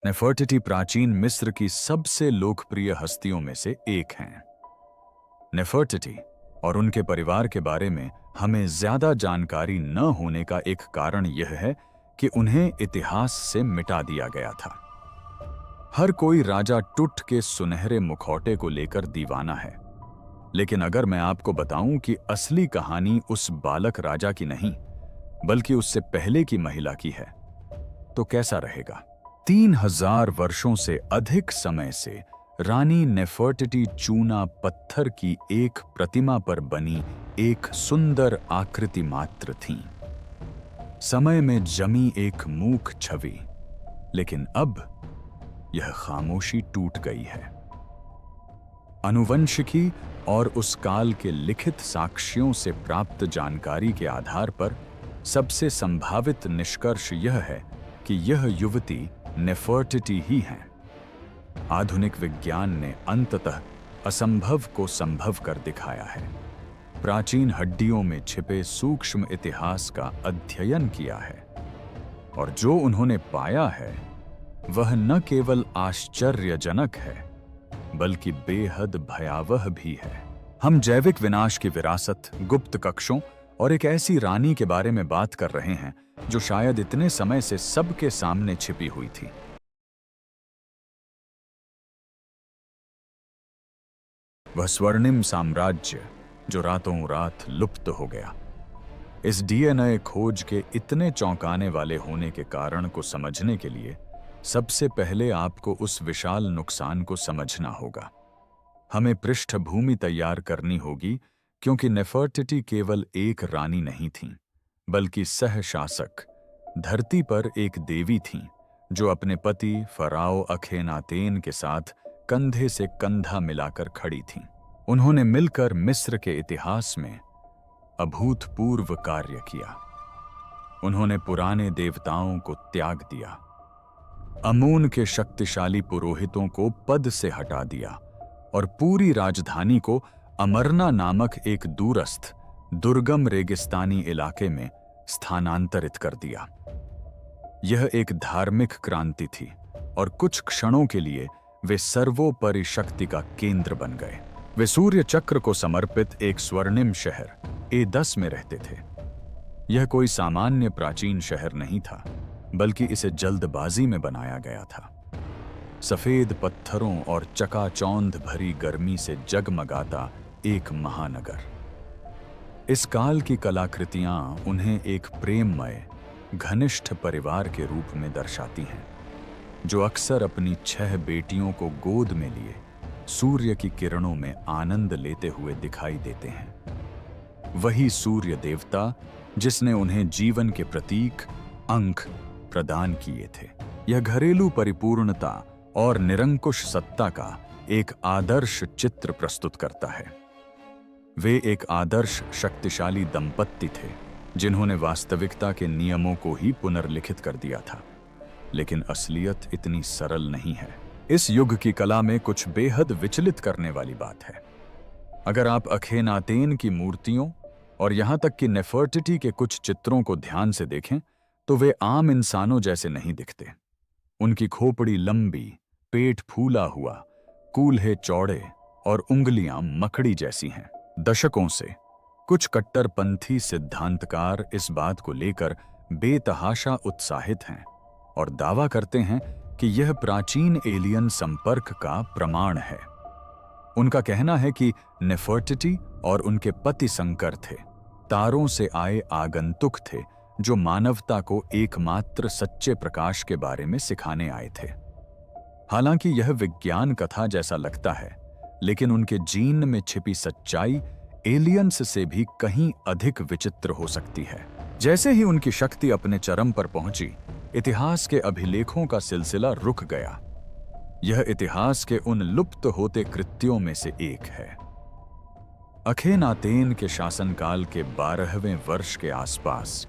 Nefertiti प्राचीन मिस्र की सबसे लोकप्रिय हस्तियों में से एक हैं। नेफर्टिटी और उनके परिवार के बारे में हमें ज्यादा जानकारी न होने का एक कारण यह है कि उन्हें इतिहास से मिटा दिया गया था। हर कोई राजा टुट के सुनहरे मुखौटे को लेकर दीवाना है, लेकिन अगर मैं आपको बताऊं कि असली कहानी उस बालक राजा की नहीं बल्कि उससे पहले की महिला की है, तो कैसा रहेगा? 3000 वर्षों से अधिक समय से रानी नेफर्टिटी चूना पत्थर की एक प्रतिमा पर बनी एक सुंदर आकृति मात्र थीं। समय में जमी एक मूक छवि, लेकिन अब यह खामोशी टूट गई है। आनुवंशिकी और उस काल के लिखित साक्ष्यों से प्राप्त जानकारी के आधार पर सबसे संभावित निष्कर्ष यह है कि यह युवती नेफर्टिटी ही हैं। आधुनिक विज्ञान ने अंततः असंभव को संभव कर दिखाया है। प्राचीन हड्डियों में छिपे सूक्ष्म इतिहास का अध्ययन किया है, और जो उन्होंने पाया है वह न केवल आश्चर्यजनक है बल्कि बेहद भयावह भी है। हम जैविक विनाश की विरासत, गुप्त कक्षों और एक ऐसी रानी के बारे में बात कर रहे हैं जो शायद इतने समय से सबके सामने छिपी हुई थी। वह स्वर्णिम साम्राज्य जो रातों रात लुप्त हो गया। इस डीएनए खोज के इतने चौंकाने वाले होने के कारण को समझने के लिए सबसे पहले आपको उस विशाल नुकसान को समझना होगा। हमें पृष्ठभूमि तैयार करनी होगी, क्योंकि नेफर्टिटी केवल एक रानी नहीं थीं, बल्कि सहशासक, धरती पर एक देवी थीं जो अपने पति फराओ अखेनातेन के साथ कंधे से कंधा मिलाकर खड़ी थीं। उन्होंने मिलकर मिस्र के इतिहास में अभूतपूर्व कार्य किया। उन्होंने पुराने देवताओं को त्याग दिया, अमून के शक्तिशाली पुरोहितों को पद से हटा दिया और पूरी राजधानी को अमरना नामक एक दूरस्थ दुर्गम रेगिस्तानी इलाके में स्थानांतरित कर दिया। यह एक धार्मिक क्रांति थी और कुछ क्षणों के लिए वे सर्वोपरि शक्ति का केंद्र बन गए। वे सूर्य चक्र को समर्पित एक स्वर्णिम शहर ए10 में रहते थे। यह कोई सामान्य प्राचीन शहर नहीं था, बल्कि इसे जल्दबाजी में बनाया गया था। सफेद पत्थरों और चकाचौंध भरी गर्मी से जगमगाता एक महानगर। इस काल की कलाकृतियां उन्हें एक प्रेममय, घनिष्ठ परिवार के रूप में दर्शाती हैं, जो अक्सर अपनी 6 बेटियों को गोद में लिए सूर्य की किरणों में आनंद लेते हुए दिखाई देते हैं। वही सूर्य देवता जिसने उन्हें जीवन के प्रतीक अंक प्रदान किए थे। यह घरेलू परिपूर्णता और निरंकुश सत्ता का एक आदर्श चित्र प्रस्तुत करता है। वे एक आदर्श शक्तिशाली दंपत्ति थे जिन्होंने वास्तविकता के नियमों को ही पुनर्लिखित कर दिया था, लेकिन असलियत इतनी सरल नहीं है। इस युग की कला में कुछ बेहद विचलित करने वाली बात है। अगर आप अखेनातेन की मूर्तियों और यहां तक कि नेफर्टिटी के कुछ चित्रों को ध्यान से देखें, तो वे आम इंसानों जैसे नहीं दिखते। उनकी खोपड़ी लंबी, पेट फूला हुआ, कूल्हे चौड़े और उंगलियां मकड़ी जैसी हैं। दशकों से कुछ कट्टरपंथी सिद्धांतकार इस बात को लेकर बेतहाशा उत्साहित हैं और दावा करते हैं कि यह प्राचीन एलियन संपर्क का प्रमाण है। उनका कहना है कि नेफर्टिटी और उनके पति संकर थे, तारों से आए आगंतुक थे जो मानवता को एकमात्र सच्चे प्रकाश के बारे में सिखाने आए थे। हालांकि यह विज्ञान कथा जैसा लगता है, लेकिन उनके जीन में छिपी सच्चाई एलियंस से भी कहीं अधिक विचित्र हो सकती है। जैसे ही उनकी शक्ति अपने चरम पर पहुंची, इतिहास के अभिलेखों का सिलसिला रुक गया। यह इतिहास के उन लुप्त होते कृत्यों में से एक है। अखेनातेन के शासनकाल के 12वें वर्ष के आसपास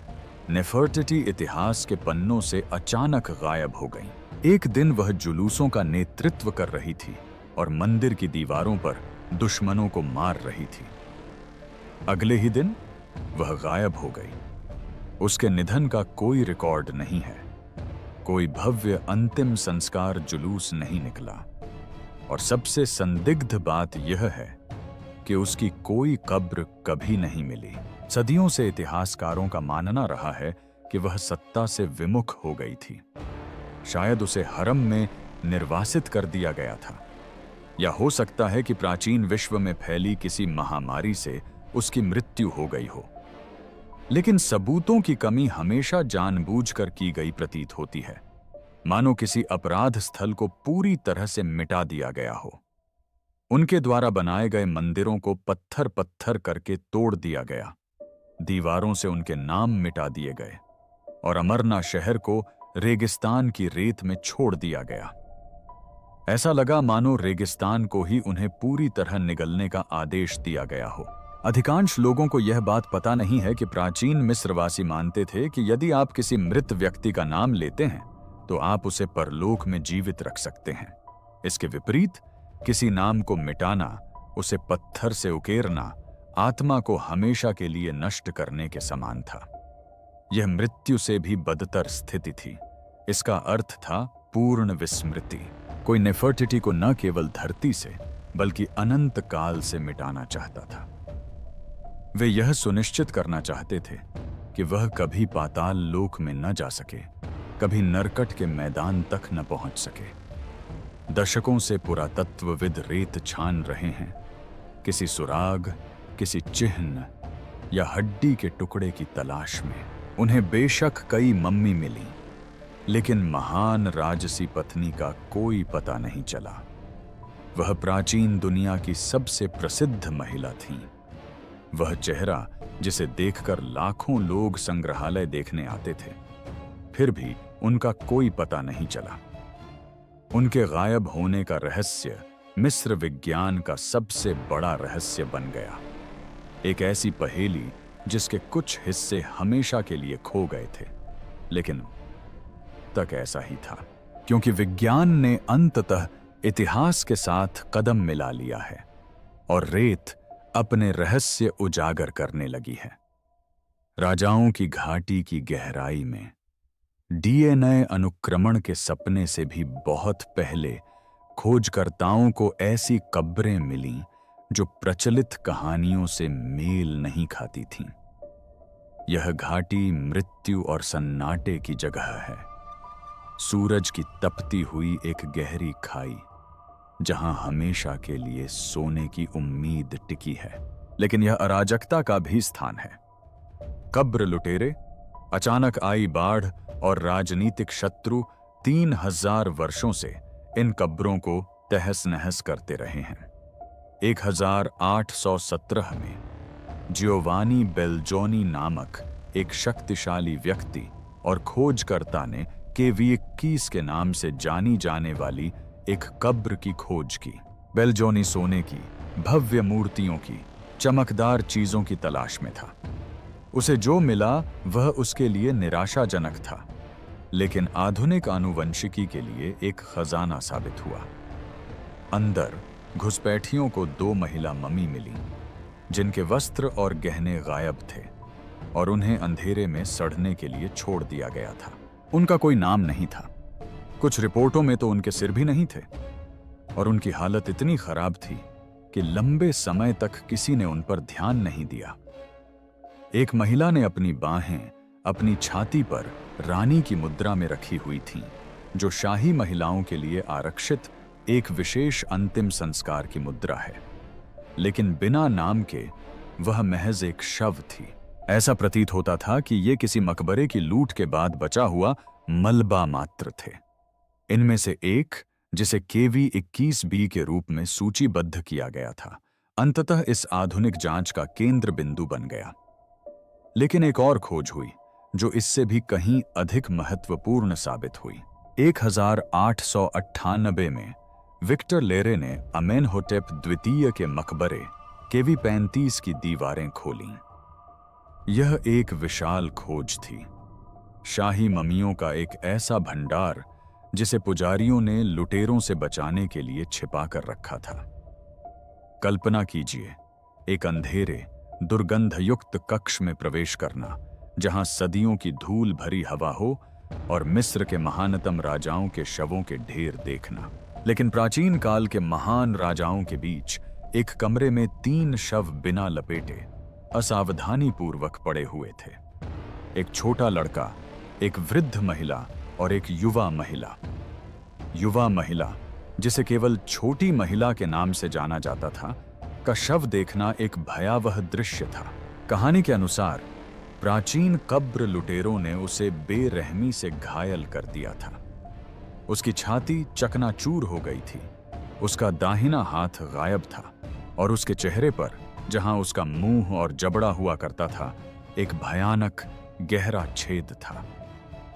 नेफर्टिटी इतिहास के पन्नों से अचानक गायब हो गईं। एक दिन वह जुलूसों का नेतृत्व कर रही थी और मंदिर की दीवारों पर दुश्मनों को मार रही थी। अगले ही दिन वह गायब हो गई। उसके निधन का कोई रिकॉर्ड नहीं है। कोई भव्य अंतिम संस्कार जुलूस नहीं निकला, और सबसे संदिग्ध बात यह है कि उसकी कोई कब्र कभी नहीं मिली। सदियों से इतिहासकारों का मानना रहा है कि वह सत्ता से विमुख हो गई थी। शायद उसे हरम में निर्वासित कर दिया गया था, या हो सकता है कि प्राचीन विश्व में फैली किसी महामारी से उसकी मृत्यु हो गई हो। लेकिन सबूतों की कमी हमेशा जानबूझकर की गई प्रतीत होती है, मानो किसी अपराध स्थल को पूरी तरह से मिटा दिया गया हो। उनके द्वारा बनाए गए मंदिरों को पत्थर पत्थर करके तोड़ दिया गया, दीवारों से उनके नाम मिटा दिए गए, और अमरना शहर को रेगिस्तान की रेत में छोड़ दिया गया। ऐसा लगा मानो रेगिस्तान को ही उन्हें पूरी तरह निगलने का आदेश दिया गया हो। अधिकांश लोगों को यह बात पता नहीं है कि प्राचीन मिस्रवासी मानते थे कि यदि आप किसी मृत व्यक्ति का नाम लेते हैं तो आप उसे परलोक में जीवित रख सकते हैं। इसके विपरीत किसी नाम को मिटाना, उसे पत्थर से उकेरना, आत्मा को हमेशा के लिए नष्ट करने के समान था। यह मृत्यु से भी बदतर स्थिति थी। इसका अर्थ था पूर्ण विस्मृति। कोई नेफर्टिटी को न केवल धरती से बल्कि अनंत काल से मिटाना चाहता था। वे यह सुनिश्चित करना चाहते थे कि वह कभी पाताल लोक में न जा सके, कभी नरकट के मैदान तक न पहुंच सके। दशकों से पुरातत्वविद रेत छान रहे हैं, किसी सुराग, किसी चिह्न या हड्डी के टुकड़े की तलाश में। उन्हें बेशक कई मम्मी मिली, लेकिन महान राजसी पत्नी का कोई पता नहीं चला। वह प्राचीन दुनिया की सबसे प्रसिद्ध महिला थीं। वह चेहरा जिसे देखकर लाखों लोग संग्रहालय देखने आते थे, फिर भी उनका कोई पता नहीं चला। उनके गायब होने का रहस्य मिस्र विज्ञान का सबसे बड़ा रहस्य बन गया। एक ऐसी पहेली जिसके कुछ हिस्से हमेशा के लिए खो गए थे, लेकिन तक ऐसा ही था, क्योंकि विज्ञान ने अंततः इतिहास के साथ कदम मिला लिया है और रेत अपने रहस्य उजागर करने लगी है। राजाओं की घाटी की गहराई में डीएनए अनुक्रमण के सपने से भी बहुत पहले खोजकर्ताओं को ऐसी कब्रें मिलीं जो प्रचलित कहानियों से मेल नहीं खाती थीं। यह घाटी मृत्यु और सन्नाटे की जगह है, सूरज की तपती हुई एक गहरी खाई जहां हमेशा के लिए सोने की उम्मीद टिकी है। लेकिन यह अराजकता का भी स्थान है। कब्र लुटेरे, अचानक आई बाढ़ और राजनीतिक शत्रु 3000 वर्षों से इन कब्रों को तहस नहस करते रहे हैं। 1817 में जियोवानी बेल्जोनी नामक एक शक्तिशाली व्यक्ति और खोजकर्ता ने KV-21 के नाम से जानी जाने वाली एक कब्र की खोज की। बेल्जोनी सोने की, भव्य मूर्तियों की, चमकदार चीजों की तलाश में था। उसे जो मिला वह उसके लिए निराशाजनक था, लेकिन आधुनिक आनुवंशिकी के लिए एक खजाना साबित हुआ। अंदर घुसपैठियों को 2 महिला मम्मी मिली, जिनके वस्त्र और गहने गायब थे और उन्हें अंधेरे में सड़ने के लिए छोड़ दिया गया था। उनका कोई नाम नहीं था, कुछ रिपोर्टों में तो उनके सिर भी नहीं थे, और उनकी हालत इतनी खराब थी कि लंबे समय तक किसी ने उन पर ध्यान नहीं दिया। एक महिला ने अपनी बाहें अपनी छाती पर रानी की मुद्रा में रखी हुई थीं, जो शाही महिलाओं के लिए आरक्षित एक विशेष अंतिम संस्कार की मुद्रा है, लेकिन बिना नाम के वह महज एक शव थी। ऐसा प्रतीत होता था कि ये किसी मकबरे की लूट के बाद बचा हुआ मलबा मात्र थे। इनमें से एक, जिसे KV-21b के रूप में सूचीबद्ध किया गया था, अंततः इस आधुनिक जांच का केंद्र बिंदु बन गया। लेकिन एक और खोज हुई जो इससे भी कहीं अधिक महत्वपूर्ण साबित हुई। 1898 में विक्टर लेरे ने अमेनहोटेप द्वितीय के मकबरे KV-35 की दीवारें खोलीं। यह एक विशाल खोज थी, शाही मम्मियों का एक ऐसा भंडार जिसे पुजारियों ने लुटेरों से बचाने के लिए छिपा कर रखा था। कल्पना कीजिए, एक अंधेरे दुर्गंधयुक्त कक्ष में प्रवेश करना, जहां सदियों की धूल भरी हवा हो और मिस्र के महानतम राजाओं के शवों के ढेर देखना। लेकिन प्राचीन काल के महान राजाओं के बीच एक कमरे में 3 शव बिना लपेटे असावधानी पूर्वक पड़े हुए थे। एक छोटा लड़का, एक वृद्ध महिला और एक युवा महिला। युवा महिला, जिसे केवल छोटी महिला के नाम से जाना जाता था, का शव देखना एक भयावह दृश्य था। कहानी के अनुसार प्राचीन कब्र लुटेरों ने उसे बेरहमी से घायल कर दिया था। उसकी छाती चकनाचूर हो गई थी, उसका दाहिना हाथ गायब था और उसके चेहरे पर, जहां उसका मुंह और जबड़ा हुआ करता था, एक भयानक गहरा छेद था।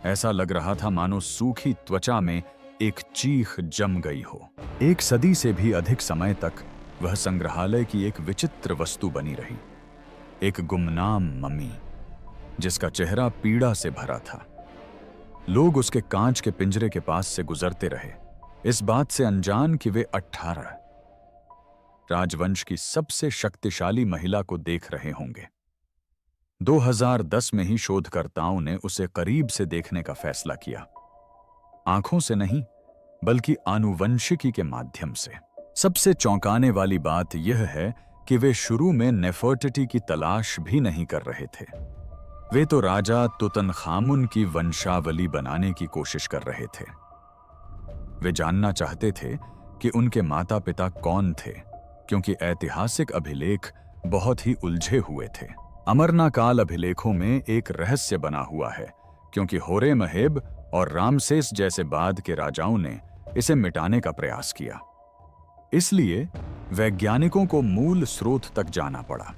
ऐसा लग रहा था मानो सूखी त्वचा में एक चीख जम गई हो। 1 सदी से भी अधिक समय तक वह संग्रहालय की एक विचित्र वस्तु बनी रही, एक गुमनाम मम्मी जिसका चेहरा पीड़ा से भरा था। लोग उसके कांच के पिंजरे के पास से गुजरते रहे, इस बात से अनजान कि वे 18 राजवंश की सबसे शक्तिशाली महिला को देख रहे होंगे। 2010 में ही शोधकर्ताओं ने उसे करीब से देखने का फैसला किया, आंखों से नहीं बल्कि आनुवंशिकी के माध्यम से। सबसे चौंकाने वाली बात यह है कि वे शुरू में नेफर्टिटी की तलाश भी नहीं कर रहे थे। वे तो राजा तुतनखामुन की वंशावली बनाने की कोशिश कर रहे थे। वे जानना चाहते थे कि उनके माता पिता कौन थे, क्योंकि ऐतिहासिक अभिलेख बहुत ही उलझे हुए थे। अमरना काल अभिलेखों में एक रहस्य बना हुआ है, क्योंकि होरेमहेब और रामसेस जैसे बाद के राजाओं ने इसे मिटाने का प्रयास किया। इसलिए वैज्ञानिकों को मूल स्रोत तक जाना पड़ा।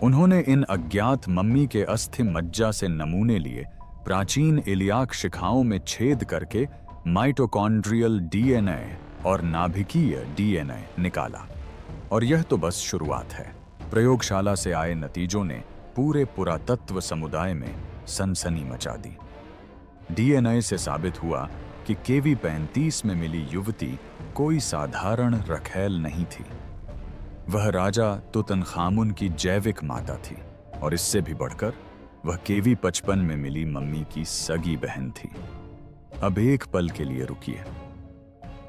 उन्होंने इन अज्ञात मम्मी के अस्थि मज्जा से नमूने लिए, प्राचीन इलियाक शिखाओं में छेद करके माइटोकॉन्ड्रियल डीएनए और नाभिकीय डीएनए निकाला। और यह तो बस शुरुआत है। प्रयोगशाला से आए नतीजों ने पूरे पुरातत्व समुदाय में सनसनी मचा दी। डीएनए से साबित हुआ कि केवी 35 में मिली युवती कोई साधारण रखैल नहीं थी। वह राजा तुतनखामुन की जैविक माता थी, और इससे भी बढ़कर वह केवी 55 में मिली मम्मी की सगी बहन थी। अब एक पल के लिए रुकिए।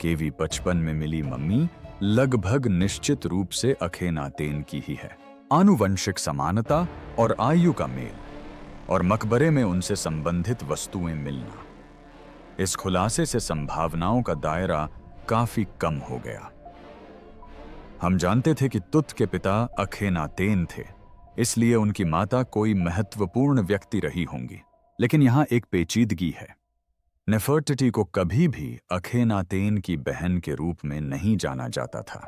केवी 55 में मिली मम्मी लगभग निश्चित रूप से अखेनातेन की ही है। आनुवंशिक समानता और आयु का मेल, और मकबरे में उनसे संबंधित वस्तुएं मिलना, इस खुलासे से संभावनाओं का दायरा काफी कम हो गया। हम जानते थे कि तुत के पिता अखेनातेन थे, इसलिए उनकी माता कोई महत्वपूर्ण व्यक्ति रही होंगी। लेकिन यहां एक पेचीदगी है। नेफर्टिटी को कभी भी अखेनातेन की बहन के रूप में नहीं जाना जाता था।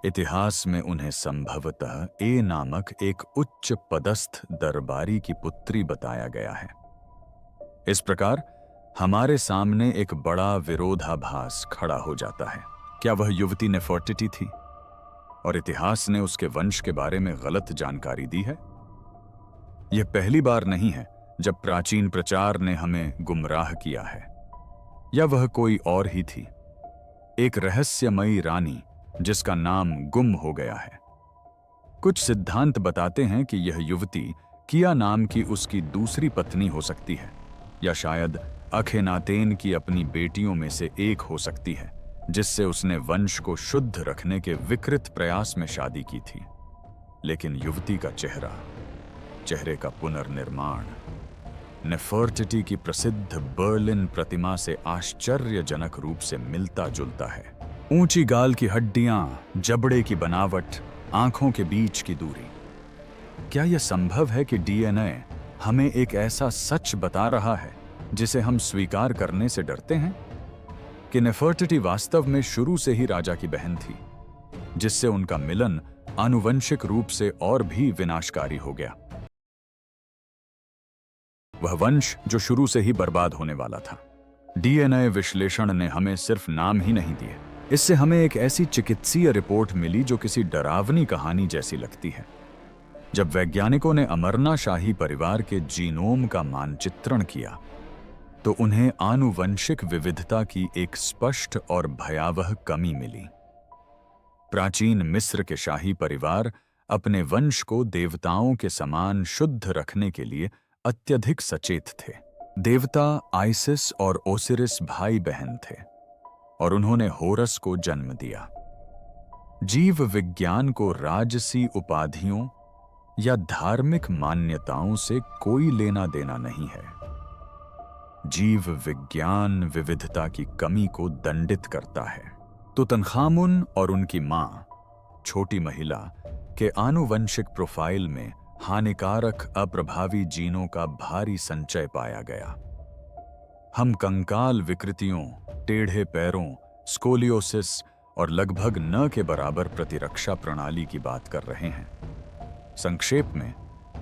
इतिहास में उन्हें संभवतः ए नामक एक उच्च पदस्थ दरबारी की पुत्री बताया गया है। इस प्रकार हमारे सामने एक बड़ा विरोधाभास खड़ा हो जाता है। क्या वह युवती नेफर्टिटी थी और इतिहास ने उसके वंश के बारे में गलत जानकारी दी है? यह पहली बार नहीं है जब प्राचीन प्रचार ने हमें गुमराह किया है। या वह कोई और ही थी, एक रहस्यमयी रानी जिसका नाम गुम हो गया है। कुछ सिद्धांत बताते हैं कि यह युवती किया नाम की उसकी दूसरी पत्नी हो सकती है, या शायद अखेनातेन की अपनी बेटियों में से एक हो सकती है, जिससे उसने वंश को शुद्ध रखने के विकृत प्रयास में शादी की थी। लेकिन युवती का चेहरे का पुनर्निर्माण नेफर्टिटी की प्रसिद्ध बर्लिन प्रतिमा से आश्चर्यजनक रूप से मिलता जुलता है। ऊंची गाल की हड्डियां, जबड़े की बनावट, आंखों के बीच की दूरी। क्या यह संभव है कि डीएनए हमें एक ऐसा सच बता रहा है जिसे हम स्वीकार करने से डरते हैं, कि नेफर्टिटी वास्तव में शुरू से ही राजा की बहन थी, जिससे उनका मिलन आनुवंशिक रूप से और भी विनाशकारी हो गया। वह वंश जो शुरू से ही बर्बाद होने वाला था। डीएनए विश्लेषण ने हमें सिर्फ नाम ही नहीं दिए, इससे हमें एक ऐसी चिकित्सीय रिपोर्ट मिली जो किसी डरावनी कहानी जैसी लगती है। जब वैज्ञानिकों ने अमरना शाही परिवार के जीनोम का मानचित्रण किया, तो उन्हें आनुवंशिक विविधता की एक स्पष्ट और भयावह कमी मिली। प्राचीन मिस्र के शाही परिवार अपने वंश को देवताओं के समान शुद्ध रखने के लिए अत्यधिक सचेत थे। देवता आइसिस और ओसिरिस भाई बहन थे और उन्होंने होरस को जन्म दिया। जीव विज्ञान को राजसी उपाधियों या धार्मिक मान्यताओं से कोई लेना देना नहीं है। जीव विज्ञान विविधता की कमी को दंडित करता है। तुतनखामुन और उनकी मां, छोटी महिला, के आनुवंशिक प्रोफाइल में हानिकारक अप्रभावी जीनों का भारी संचय पाया गया। हम कंकाल विकृतियों, टेढ़े पैरों, स्कोलियोसिस और लगभग न के बराबर प्रतिरक्षा प्रणाली की बात कर रहे हैं। संक्षेप में,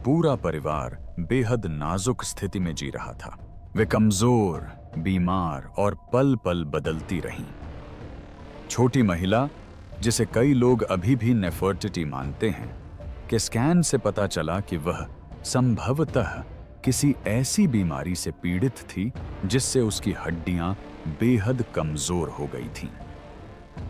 पूरा परिवार बेहद नाजुक स्थिति में जी रहा था। वे कमजोर, बीमार और पल पल बदलती रहीं। छोटी महिला, जिसे कई लोग अभी भी नेफर्टिटी मानते हैं, के स्कैन से पता चला कि वह संभवतः किसी ऐसी बीमारी से पीड़ित थी जिससे उसकी हड्डियां बेहद कमजोर हो गई थीं।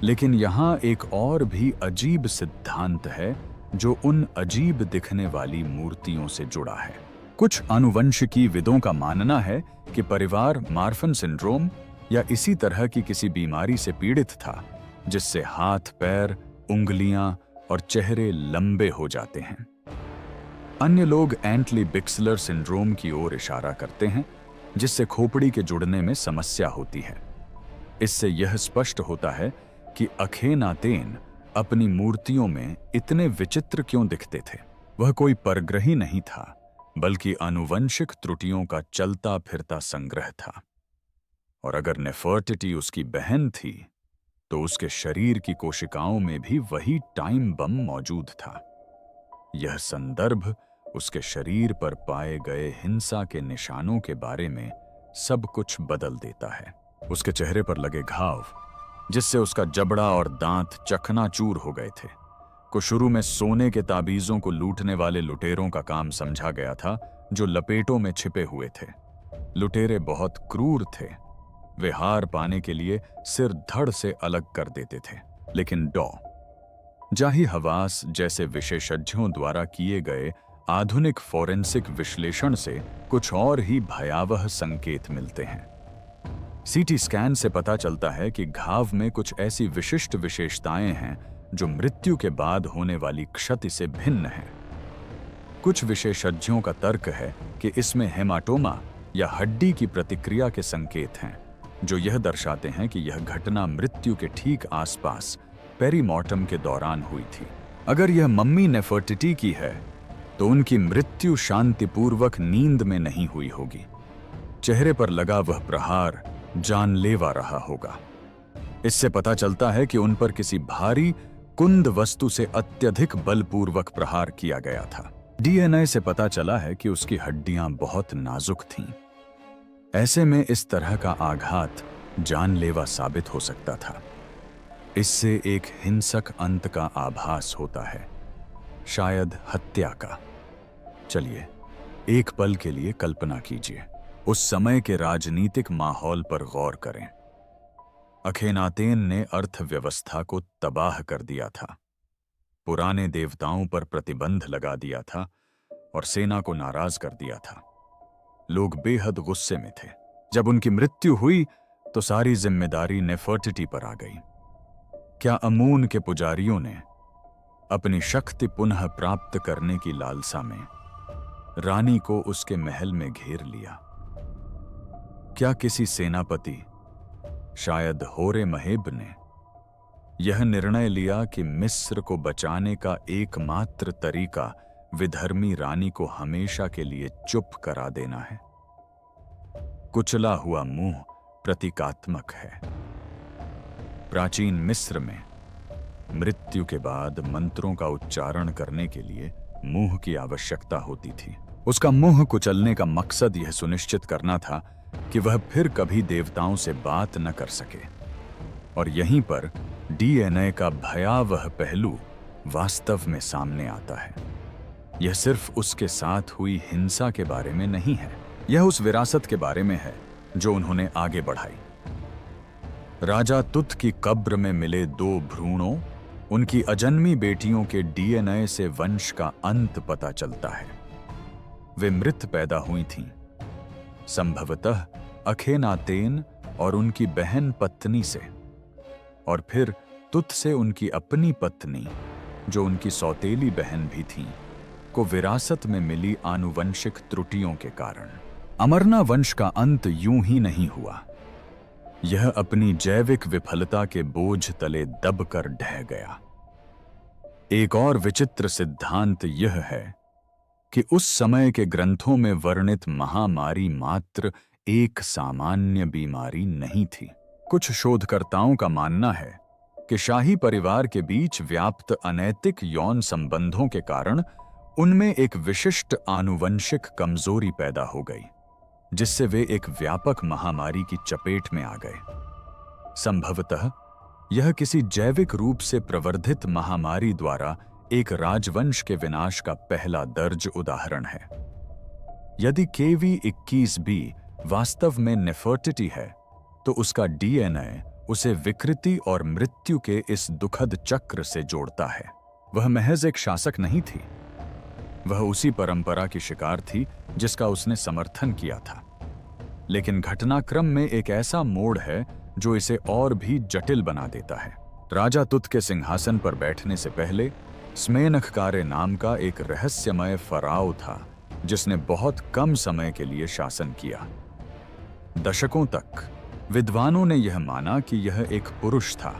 लेकिन यहां एक और भी अजीब सिद्धांत है जो उन अजीब दिखने वाली मूर्तियों से जुड़ा है। कुछ आनुवंशिकी विदों का मानना है कि परिवार मार्फन सिंड्रोम या इसी तरह की किसी बीमारी से पीड़ित था, जिससे हाथ, पैर, उंगलियां और चेहरे लंबे हो जाते हैं। अन्य लोग एंटली बिक्सलर सिंड्रोम की ओर इशारा करते हैं, जिससे खोपड़ी के जुड़ने में समस्या होती है। इससे यह स्पष्ट होता है कि अखेनातेन अपनी मूर्तियों में इतने विचित्र क्यों दिखते थे। वह कोई परग्रही नहीं था, बल्कि आनुवंशिक त्रुटियों का चलता फिरता संग्रह था। और अगर नेफर्टिटी उसकी बहन थी, तो उसके शरीर की कोशिकाओं में भी वही टाइम बम मौजूद था। यह संदर्भ उसके शरीर पर पाए गए हिंसा के निशानों के बारे में सब कुछ बदल देता है। उसके चेहरे पर लगे घाव, जिससे उसका जबड़ा और दांत चकनाचूर हो गए थे, को शुरू में सोने के ताबीजों को लूटने वाले लुटेरों का काम समझा गया था, जो लपेटों में छिपे हुए थे। लुटेरे बहुत क्रूर थे। वे हार पाने के लिए सिर धड़ से अलग कर देते थे। लेकिन डॉ जाही हवास जैसे विशेषज्ञों द्वारा किए गए आधुनिक फोरेंसिक विश्लेषण से कुछ और ही भयावह संकेत मिलते हैं। सीटी स्कैन से पता चलता है कि घाव में कुछ ऐसी विशिष्ट विशेषताएं हैं जो मृत्यु के बाद होने वाली क्षति से भिन्न हैं। कुछ विशेषज्ञों का तर्क है कि इसमें हेमाटोमा या हड्डी की प्रतिक्रिया के संकेत हैं, जो यह दर्शाते हैं कि यह घटना मृत्यु के ठीक आसपास पेरीमॉर्टम के दौरान हुई थी। अगर यह मम्मी नेफर्टिटी की है, तो उनकी मृत्यु शांतिपूर्वक नींद में नहीं हुई होगी। चेहरे पर लगा वह प्रहार जानलेवा रहा होगा। इससे पता चलता है कि उन पर किसी भारी कुंद वस्तु से अत्यधिक बलपूर्वक प्रहार किया गया था। डीएनए से पता चला है कि उसकी हड्डियां बहुत नाजुक थीं। ऐसे में इस तरह का आघात जानलेवा साबित हो सकता था। इससे एक हिंसक अंत का आभास होता है, शायद हत्या का। चलिए एक पल के लिए कल्पना कीजिए, उस समय के राजनीतिक माहौल पर गौर करें। अखेनातेन ने अर्थव्यवस्था को तबाह कर दिया था, पुराने देवताओं पर प्रतिबंध लगा दिया था और सेना को नाराज कर दिया था। लोग बेहद गुस्से में थे। जब उनकी मृत्यु हुई तो सारी जिम्मेदारी नेफर्टिटी पर आ गई। क्या अमून के पुजारियों ने अपनी शक्ति पुनः प्राप्त करने की लालसा में रानी को उसके महल में घेर लिया? क्या किसी सेनापति, शायद होरे महेब ने यह निर्णय लिया कि मिस्र को बचाने का एकमात्र तरीका विधर्मी रानी को हमेशा के लिए चुप करा देना है? कुचला हुआ मुंह प्रतीकात्मक है। प्राचीन मिस्र में मृत्यु के बाद मंत्रों का उच्चारण करने के लिए मुंह की आवश्यकता होती थी। उसका मुंह कुचलने का मकसद यह सुनिश्चित करना था कि वह फिर कभी देवताओं से बात न कर सके। और यहीं पर डीएनए का भयावह पहलू वास्तव में सामने आता है। यह सिर्फ उसके साथ हुई हिंसा के बारे में नहीं है, यह उस विरासत के बारे में है जो उन्होंने आगे बढ़ाई। राजा तुत की कब्र में मिले 2 भ्रूणों, उनकी अजन्मी बेटियों के डीएनए से वंश का अंत पता चलता है। वे मृत पैदा हुई थीं, संभवतः अखेनातेन और उनकी बहन पत्नी से, और फिर तुत से उनकी अपनी पत्नी, जो उनकी सौतेली बहन भी थी, को विरासत में मिली आनुवंशिक त्रुटियों के कारण। अमरना वंश का अंत यूं ही नहीं हुआ। यह अपनी जैविक विफलता के बोझ तले दबकर ढह गया। एक और विचित्र सिद्धांत यह है कि उस समय के ग्रंथों में वर्णित महामारी मात्र एक सामान्य बीमारी नहीं थी। कुछ शोधकर्ताओं का मानना है कि शाही परिवार के बीच व्याप्त अनैतिक यौन संबंधों के कारण उनमें एक विशिष्ट आनुवंशिक कमजोरी पैदा हो गई, जिससे वे एक व्यापक महामारी की चपेट में आ गए। संभवतः यह किसी जैविक रूप से प्रवर्धित महामारी द्वारा एक राजवंश के विनाश का पहला दर्ज उदाहरण है। यदि KV21B वास्तव में नेफर्टिटी है, तो उसका DNA उसे विकृति और मृत्यु के इस दुखद चक्र से जोड़ता है। वह महज एक शासक नहीं थी, वह उसी परंपरा की शिकार थी जिसका उसने समर्थन किया था। लेकिन घटनाक्रम में एक ऐसा मोड़ है जो इसे और भी जटिल बना देता है। राजा तुत के सिंहासन पर बैठने से पहले स्मेनखकारे नाम का एक रहस्यमय फराओ था, जिसने बहुत कम समय के लिए शासन किया। दशकों तक विद्वानों ने यह माना कि यह एक पुरुष था,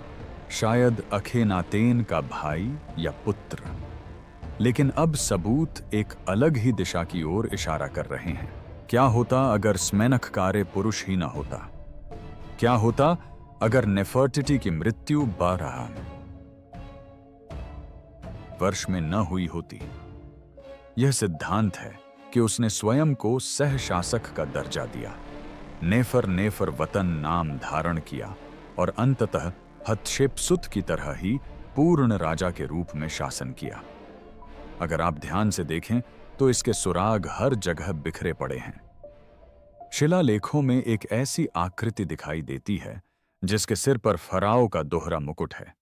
शायद अखेनातेन का भाई या पुत्र। लेकिन अब सबूत एक अलग ही दिशा की ओर इशारा कर रहे हैं। क्या होता अगर स्मेनखकारे पुरुष ही न होता? क्या होता अगर नेफर्टिटी की मृत्यु 12 वर्ष में न हुई होती? यह सिद्धांत है कि उसने स्वयं को सह शासक का दर्जा दिया, नेफर वतन नाम धारण किया और अंततः हतशेपसुत की तरह ही पूर्ण राजा के रूप में शासन किया। अगर आप ध्यान से देखें तो इसके सुराग हर जगह बिखरे पड़े हैं। शिलालेखों में एक ऐसी आकृति दिखाई देती है जिसके सिर पर फराओ का दोहरा मुकुट है,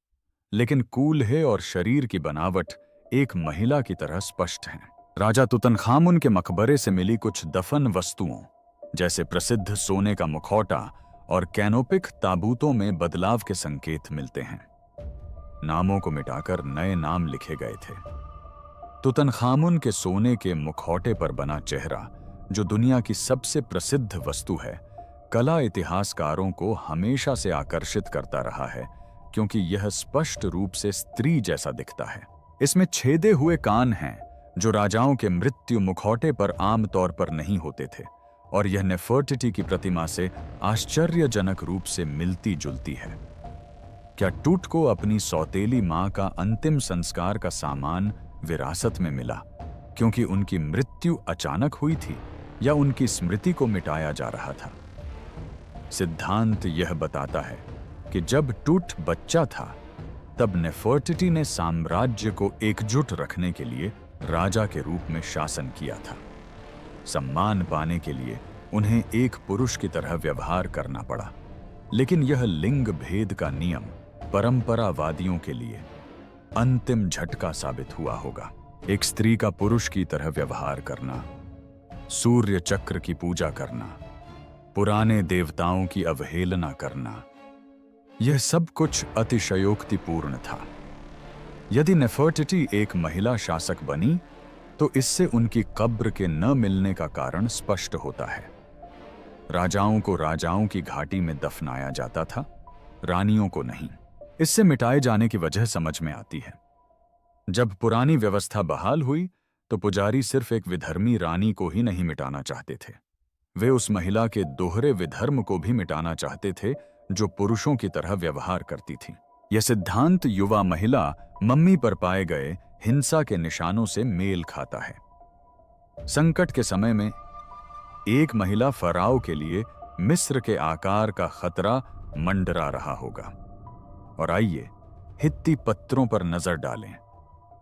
लेकिन कूल्हे और शरीर की बनावट एक महिला की तरह स्पष्ट है। राजा तुतनखामुन के मकबरे से मिली कुछ दफन वस्तुओं, जैसे प्रसिद्ध सोने का मुखौटा और कैनोपिक ताबूतों में बदलाव के संकेत मिलते हैं। नामों को मिटाकर नए नाम लिखे गए थे। तुतनखामुन के सोने के मुखौटे पर बना चेहरा, जो दुनिया की सबसे प्रसिद्ध वस्तु है, कला इतिहासकारों को हमेशा से आकर्षित करता रहा है, क्योंकि यह स्पष्ट रूप से स्त्री जैसा दिखता है। इसमें छेदे हुए कान हैं, जो राजाओं के मृत्यु मुखौटे पर आमतौर पर नहीं होते थे, और यह नेफर्टिटी की प्रतिमा से आश्चर्यजनक रूप से मिलती जुलती है। क्या टूट को अपनी सौतेली मां का अंतिम संस्कार का सामान विरासत में मिला क्योंकि उनकी मृत्यु अचानक हुई थी, या उनकी स्मृति को मिटाया जा रहा था? सिद्धांत यह बताता है कि जब टूट बच्चा था, तब नेफर्टिटी ने साम्राज्य को एकजुट रखने के लिए राजा के रूप में शासन किया था। सम्मान पाने के लिए उन्हें एक पुरुष की तरह व्यवहार करना पड़ा, लेकिन यह लिंग भेद का नियम परंपरावादियों के लिए अंतिम झटका साबित हुआ होगा। एक स्त्री का पुरुष की तरह व्यवहार करना, सूर्य चक्र की पूजा करना, पुराने देवताओं की अवहेलना करना, यह सब कुछ अतिशयोक्तिपूर्ण था। यदि नेफर्टिटी एक महिला शासक बनी, तो इससे उनकी कब्र के न मिलने का कारण स्पष्ट होता है। राजाओं को राजाओं की घाटी में दफनाया जाता था, रानियों को नहीं। इससे मिटाए जाने की वजह समझ में आती है। जब पुरानी व्यवस्था बहाल हुई, तो पुजारी सिर्फ एक विधर्मी रानी को ही नहीं मिटाना चाहते थे, वे उस महिला के दोहरे विधर्म को भी मिटाना चाहते थे जो पुरुषों की तरह व्यवहार करती थी। यह सिद्धांत युवा महिला मम्मी पर पाए गए हिंसा के निशानों से मेल खाता है। संकट के समय में एक महिला फराओ के लिए मिस्र के आकार का खतरा मंडरा रहा होगा। और आइए हित्ती पत्रों पर नजर डालें,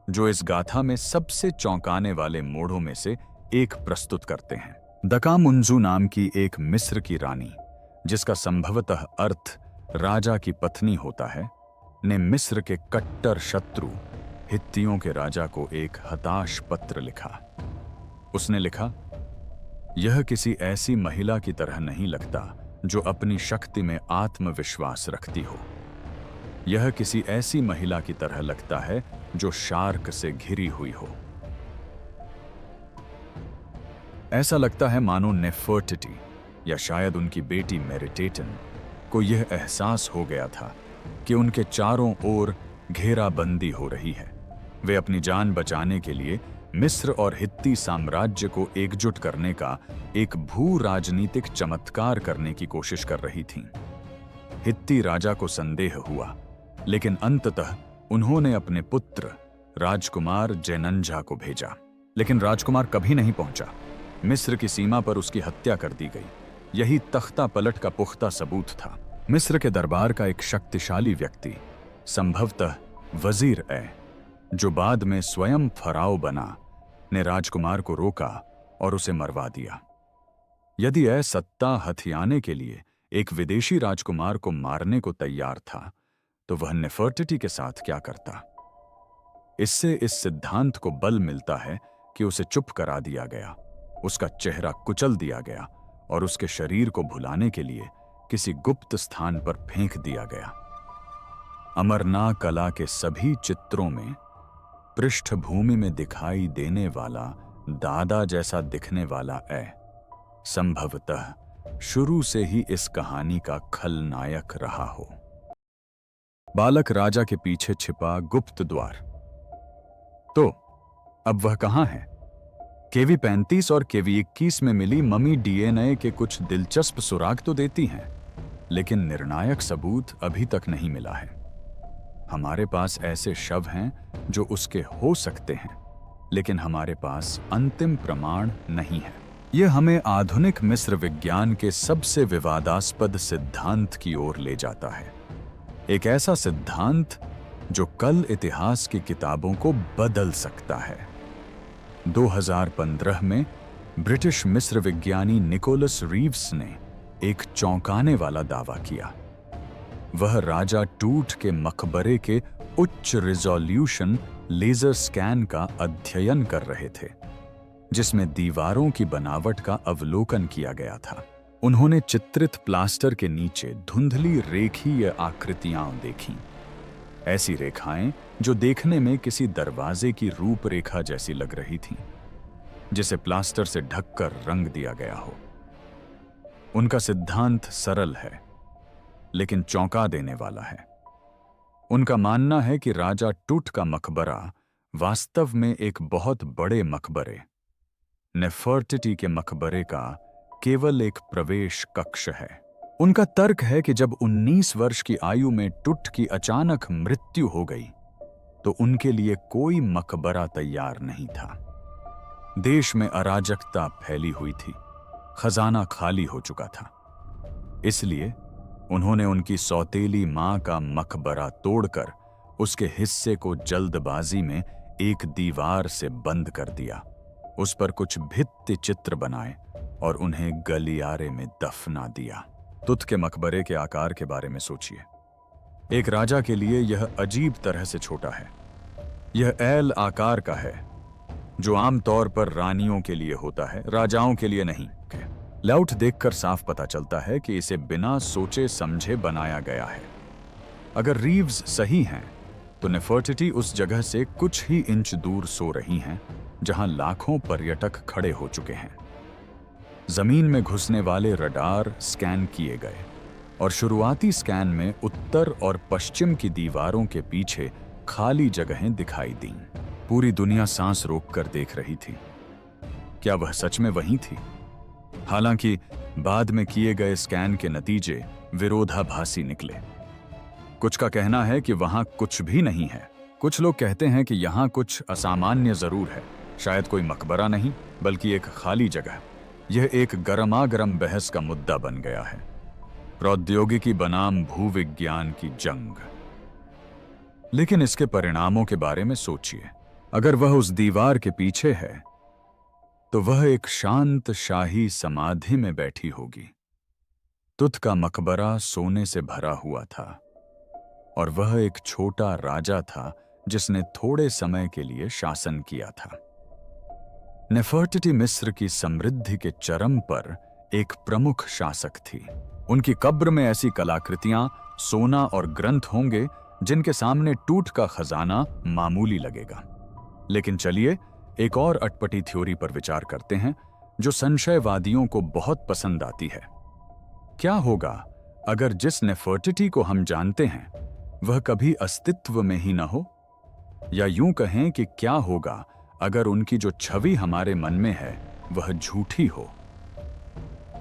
जो इस गाथा में सबसे चौंकाने वाले मोड़ों में से एक प्रस्तुत करते हैं। दकामुंजू नाम की एक मिस्र की रानी, जिसका संभवतः अर्थ राजा की पत्नी होता है, ने मिस्र के कट्टर शत्रु हित्तियों के राजा को एक हताश पत्र लिखा। उसने लिखा, यह किसी ऐसी महिला की तरह नहीं लगता जो अपनी शक्ति में आत्मविश्वास रखती हो। यह किसी ऐसी महिला की तरह लगता है जो शार्क से घिरी हुई हो। ऐसा लगता है मानो नेफर्टिटी या शायद उनकी बेटी मेरिटेटन को यह एहसास हो गया था कि उनके चारों ओर घेराबंदी हो रही है। वे अपनी जान बचाने के लिए मिस्र और हित्ती साम्राज्य को एकजुट करने का एक भू राजनीतिक चमत्कार करने की कोशिश कर रही थीं। हित्ती राजा को संदेह हुआ, लेकिन अंततः उन्होंने अपने पुत्र राजकुमार जेनंजा को भेजा। लेकिन राजकुमार कभी नहीं पहुंचा। मिस्र की सीमा पर उसकी हत्या कर दी गई। यही तख्ता पलट का पुख्ता सबूत था। मिस्र के दरबार का एक शक्तिशाली व्यक्ति, संभवतः वजीर जो बाद में स्वयं फराओ बना, ने राजकुमार को रोका और उसे मरवा दिया। यदि सत्ता हथियाने के लिए एक विदेशी राजकुमार को मारने को तैयार था, तो वह नेफर्टिटी के साथ क्या करता? इससे इस सिद्धांत को बल मिलता है कि उसे चुप करा दिया गया, उसका चेहरा कुचल दिया गया और उसके शरीर को भुलाने के लिए किसी गुप्त स्थान पर फेंक दिया गया। अमरना कला के सभी चित्रों में पृष्ठभूमि में दिखाई देने वाला दादा जैसा दिखने वाला संभवतः शुरू से ही इस कहानी का खलनायक रहा हो। बालक राजा के पीछे छिपा गुप्त द्वार। तो अब वह कहां है? केवी 35 और केवी 21 में मिली ममी डीएनए के कुछ दिलचस्प सुराग तो देती हैं, लेकिन निर्णायक सबूत अभी तक नहीं मिला है। हमारे पास ऐसे शव हैं जो उसके हो सकते हैं, लेकिन हमारे पास अंतिम प्रमाण नहीं है। यह हमें आधुनिक मिस्र विज्ञान के सबसे विवादास्पद सिद्धांत की ओर ले जाता है। एक ऐसा सिद्धांत जो कल इतिहास की किताबों को बदल सकता है। 2015 में ब्रिटिश मिस्र विज्ञानी निकोलस रीव्स ने एक चौंकाने वाला दावा किया। वह राजा टूट के मकबरे के उच्च रिजोल्यूशन लेजर स्कैन का अध्ययन कर रहे थे, जिसमें दीवारों की बनावट का अवलोकन किया गया था। उन्होंने चित्रित प्लास्टर के नीचे धुंधली रेखीय आकृतियां देखीं, ऐसी रेखाएं जो देखने में किसी दरवाजे की रूपरेखा जैसी लग रही थीं, जिसे प्लास्टर से ढककर रंग दिया गया हो। उनका सिद्धांत सरल है, लेकिन चौंका देने वाला है। उनका मानना है कि राजा टूट का मकबरा वास्तव में एक बहुत बड़े मकबरे, नेफर्टिटी के मकबरे का केवल एक प्रवेश कक्ष है। उनका तर्क है कि जब 19 वर्ष की आयु में टूट की अचानक मृत्यु हो गई, तो उनके लिए कोई मकबरा तैयार नहीं था। देश में अराजकता फैली हुई थी, खजाना खाली हो चुका था। इसलिए उन्होंने उनकी सौतेली मां का मकबरा तोड़कर उसके हिस्से को जल्दबाजी में एक दीवार से बंद कर दिया, उस पर कुछ भित्ति चित्र बनाए और उन्हें गलियारे में दफना दिया। तुत के मकबरे के आकार के बारे में सोचिए। एक राजा के लिए यह अजीब तरह से छोटा है। यह एल आकार का है, जो आमतौर पर रानियों के लिए होता है, राजाओं के लिए नहीं। लेआउट देखकर साफ पता चलता है कि इसे बिना सोचे समझे बनाया गया है। अगर रीव्स सही हैं, तो नेफर्टिटी उस जगह से कुछ ही इंच दूर सो रही हैं जहां लाखों पर्यटक खड़े हो चुके हैं। जमीन में घुसने वाले रडार स्कैन किए गए और शुरुआती स्कैन में उत्तर और पश्चिम की दीवारों के पीछे खाली जगहें दिखाई दीं। पूरी दुनिया सांस रोककर देख रही थी। क्या वह सच में वहीं थी? हालांकि बाद में किए गए स्कैन के नतीजे विरोधाभासी निकले। कुछ का कहना है कि वहां कुछ भी नहीं है। कुछ लोग कहते हैं कि यहां कुछ असामान्य जरूर है, शायद कोई मकबरा नहीं बल्कि एक खाली जगह। यह एक गरमागरम बहस का मुद्दा बन गया है। प्रौद्योगिकी बनाम भूविज्ञान की जंग। लेकिन इसके परिणामों के बारे में सोचिए। अगर वह उस दीवार के पीछे है, तो वह एक शांत शाही समाधि में बैठी होगी। तुत का मकबरा सोने से भरा हुआ था और वह एक छोटा राजा था जिसने थोड़े समय के लिए शासन किया था। नेफर्टिटी मिस्र की समृद्धि के चरम पर एक प्रमुख शासक थी। उनकी कब्र में ऐसी कलाकृतियां, सोना और ग्रंथ होंगे जिनके सामने टूट का खजाना मामूली लगेगा। लेकिन चलिए एक और अटपटी थ्योरी पर विचार करते हैं जो संशयवादियों को बहुत पसंद आती है। क्या होगा अगर जिस नेफर्टिटी को हम जानते हैं वह कभी अस्तित्व में ही न हो? या यूं कहें कि क्या होगा अगर उनकी जो छवि हमारे मन में है वह झूठी हो?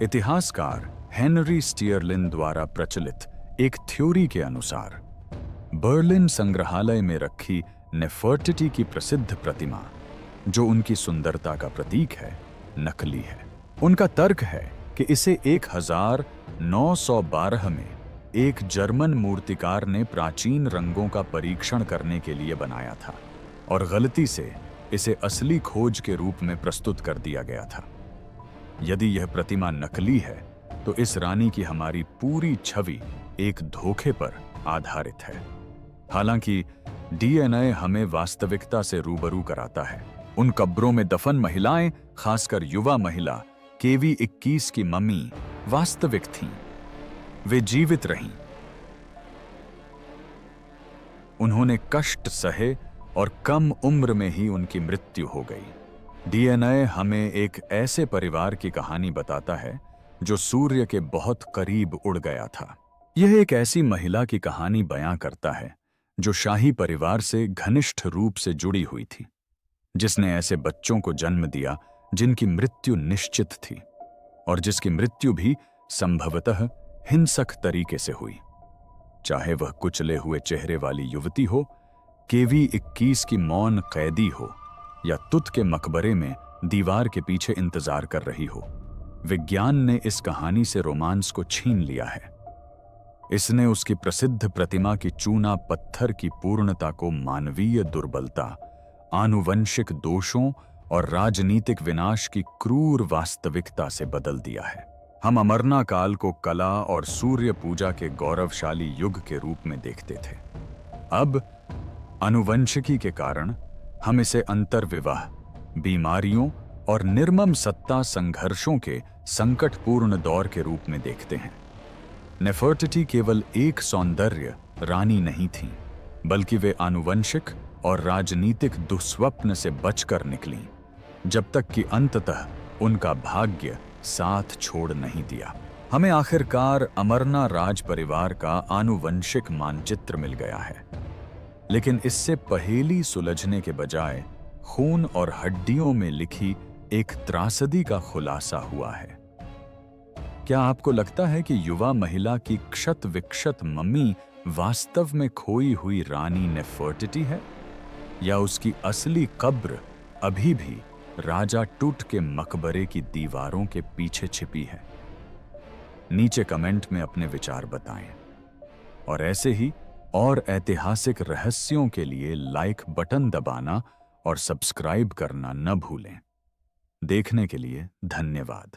इतिहासकार हेनरी स्टीयरलिन द्वारा प्रचलित एक थ्योरी के अनुसार बर्लिन संग्रहालय में रखी नेफर्टिटी की प्रसिद्ध प्रतिमा, जो उनकी सुंदरता का प्रतीक है, नकली है। उनका तर्क है कि इसे 1912 में एक जर्मन मूर्तिकार ने प्राचीन रंगों का परीक्षण करने के लिए बनाया था और गलती से इसे असली खोज के रूप में प्रस्तुत कर दिया गया था। यदि यह प्रतिमा नकली है तो इस रानी की हमारी पूरी छवि एक धोखे पर आधारित है। हालांकि डीएनए हमें वास्तविकता से रूबरू कराता है। उन कब्रों में दफन महिलाएं, खासकर युवा महिला केवी 21 की मम्मी वास्तविक थीं। वे जीवित रहीं। उन्होंने कष्ट सहे और कम उम्र में ही उनकी मृत्यु हो गई। डीएनए हमें एक ऐसे परिवार की कहानी बताता है जो सूर्य के बहुत करीब उड़ गया था। यह एक ऐसी महिला की कहानी बयां करता है जो शाही परिवार से घनिष्ठ रूप से जुड़ी हुई थी, जिसने ऐसे बच्चों को जन्म दिया जिनकी मृत्यु निश्चित थी और जिसकी मृत्यु भी संभवतः हिंसक तरीके से हुई। चाहे वह कुचले हुए चेहरे वाली युवती हो, केवी 21 की मौन कैदी हो, या तुत के मकबरे में दीवार के पीछे इंतजार कर रही हो, विज्ञान ने इस कहानी से रोमांस को छीन लिया है। इसने उसकी प्रसिद्ध प्रतिमा की चूना पत्थर की पूर्णता को मानवीय दुर्बलता, आनुवंशिक दोषों और राजनीतिक विनाश की क्रूर वास्तविकता से बदल दिया है। हम अमरना काल को कला और सूर्य पूजा के गौरवशाली युग के रूप में देखते थे। अब आनुवंशिकी के कारण हम इसे अंतर्विवाह, बीमारियों और निर्मम सत्ता संघर्षों के संकटपूर्ण दौर के रूप में देखते हैं। नेफर्टिटी केवल एक सौंदर्य रानी नहीं थी, बल्कि वे आनुवंशिक और राजनीतिक दुस्वप्न से बचकर निकलीं, जब तक कि अंततः उनका भाग्य साथ छोड़ नहीं दिया। हमें आखिरकार अमरना राज परिवार का आनुवंशिक मानचित्र मिल गया है, लेकिन इससे पहेली सुलझने के बजाय खून और हड्डियों में लिखी एक त्रासदी का खुलासा हुआ है। क्या आपको लगता है कि युवा महिला की क्षत विक्षत मम्मी वास्तव में खोई हुई रानी नेफर्टिटी है, या उसकी असली कब्र अभी भी राजा टूट के मकबरे की दीवारों के पीछे छिपी है? नीचे कमेंट में अपने विचार बताएं और ऐसे ही और ऐतिहासिक रहस्यों के लिए लाइक बटन दबाना और सब्सक्राइब करना न भूलें। देखने के लिए धन्यवाद।